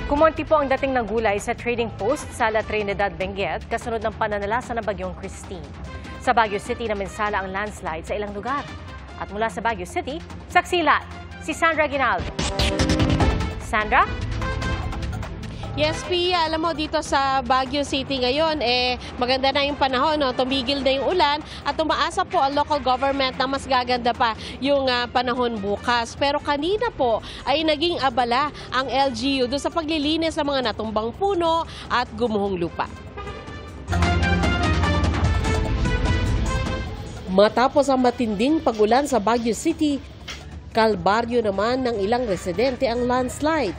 Kumonti po ang dating ng gulay sa trading post sa La Trinidad, Benguet kasunod ng pananalasa ng bagyong Christine. Sa Baguio City naminsala ang landslide sa ilang lugar. At mula sa Baguio City, saksilat si Sandra Aguinaldo. Sandra? Yes, Pia, alam mo dito sa Baguio City ngayon, maganda na yung panahon, no? Tumigil na yung ulan at umaasa po ang local government na mas gaganda pa yung panahon bukas. Pero kanina po ay naging abala ang LGU doon sa paglilinis ng mga natumbang puno at gumuhong lupa. Matapos ang matinding pagulan sa Baguio City, kalbaryo naman ng ilang residente ang landslide.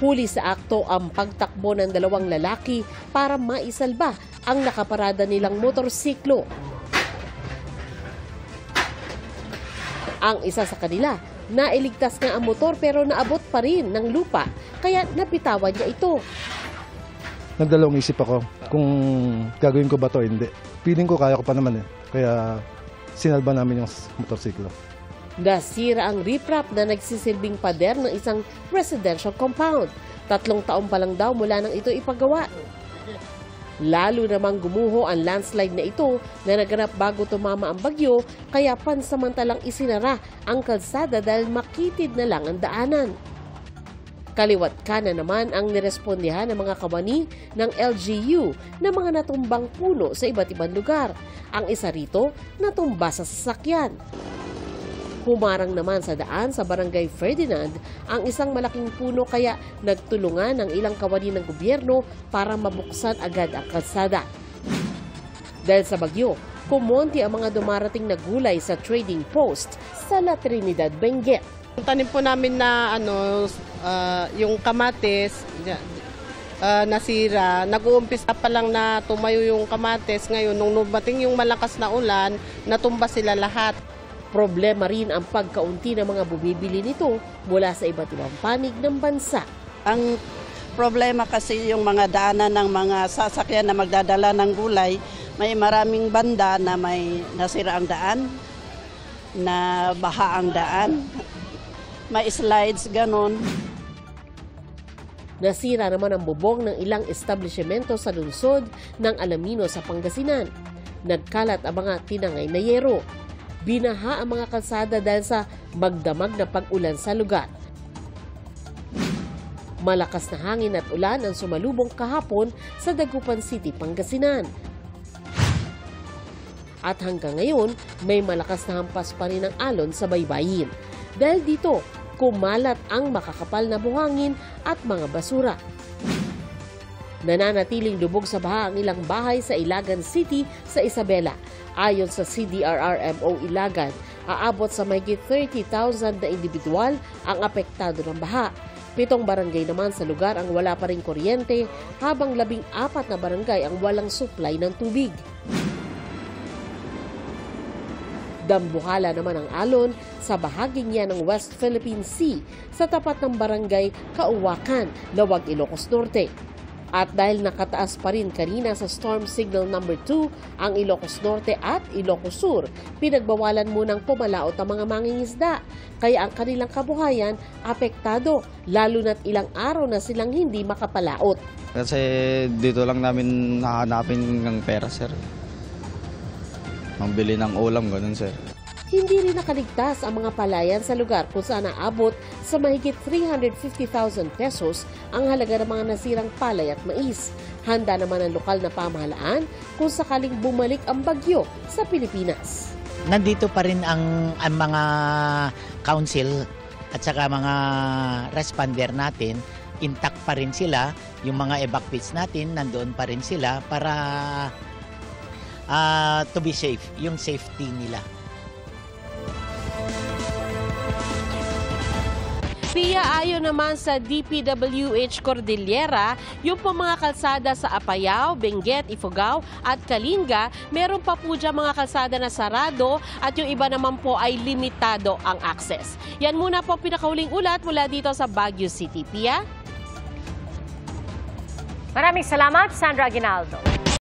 Huli sa akto ang pagtakbo ng dalawang lalaki para maisalba ang nakaparada nilang motorsiklo. Ang isa sa kanila, nailigtas nga ang motor pero naabot pa rin ng lupa kaya napitawan niya ito. Nagdalawang isip ako kung gagawin ko ba to o hindi. Feeling ko kaya ko pa naman kaya sinalba namin yung motorsiklo. Nasira ang riprap na nagsisilbing pader ng isang residential compound. 3 taon pa lang daw mula nang ito ipagawa. Lalo namang gumuho ang landslide na ito na naganap bago tumama ang bagyo kaya pansamantalang isinara ang kalsada dahil makitid na lang ang daanan. Kaliwat kanan naman ang nirespondihan ng mga kawani ng LGU na mga natumbang puno sa iba't ibang lugar. Ang isa rito natumba sa sasakyan. Humarang naman sa daan sa Barangay Ferdinand ang isang malaking puno kaya nagtulungan ang ilang kawani ng gobyerno para mabuksan agad ang kalsada. Dahil sa bagyo, kumonti ang mga dumarating na gulay sa trading post sa La Trinidad, Benguet. Tanim po namin na yung kamatis nasira. Nag-uumpisa pa lang na tumayo yung kamatis. Ngayon, nung dumating yung malakas na ulan, natumba sila lahat. Problema rin ang pagkaunti ng mga bumibili nito mula sa iba't ibang panig ng bansa. Ang problema kasi yung mga daanan ng mga sasakyan na magdadala ng gulay, may maraming banda na may nasira ang daan, na baha ang daan, may slides, ganon. Nasira naman ang bubong ng ilang establishmento sa lungsod ng Alamino sa Pangasinan. Nagkalat ang mga tinangay na yero. Binaha ang mga kalsada dahil sa magdamag na pag-ulan sa lugar. Malakas na hangin at ulan ang sumalubong kahapon sa Dagupan City, Pangasinan. At hanggang ngayon, may malakas na hampas pa rin ang alon sa baybayin. Dahil dito, kumalat ang makakapal na buhangin at mga basura. Nananatiling lubog sa baha ang ilang bahay sa Ilagan City sa Isabela. Ayon sa CDRRMO Ilagan, aabot sa mahigit 30,000 na individual ang apektado ng baha. 7 barangay naman sa lugar ang wala pa ring kuryente, habang 14 na barangay ang walang supply ng tubig. Dambuhala naman ang alon sa bahaging yan ng West Philippine Sea sa tapat ng barangay Kauwakan, Lawag, Ilocos Norte. At dahil nakataas pa rin kanina sa Storm Signal number 2 ang Ilocos Norte at Ilocos Sur, pinagbawalan munang pumalaot ang mga mangingisda. Kaya ang kanilang kabuhayan apektado, lalo na't ilang araw na silang hindi makapalaot. Kasi dito lang namin nahanapin ng pera, sir. Mambili ng ulam, ganun, sir. Hindi rin nakaligtas ang mga palayan sa lugar kung saan naabot sa mahigit 350,000 pesos ang halaga ng mga nasirang palay at mais. Handa naman ang lokal na pamahalaan kung sakaling bumalik ang bagyo sa Pilipinas. Nandito pa rin ang mga council at saka mga responder natin. Intact pa rin sila. Yung mga evacuees natin, nandoon pa rin sila para to be safe, yung safety nila. Pia, ayon naman sa DPWH Cordillera, yung po mga kalsada sa Apayao, Benguet, Ifugao at Kalinga, meron pa po dyan mga kalsada na sarado at yung iba naman po ay limitado ang access. Yan muna po pinakahuling ulat mula dito sa Baguio City. Pia? Maraming salamat, Sandra Aguinaldo.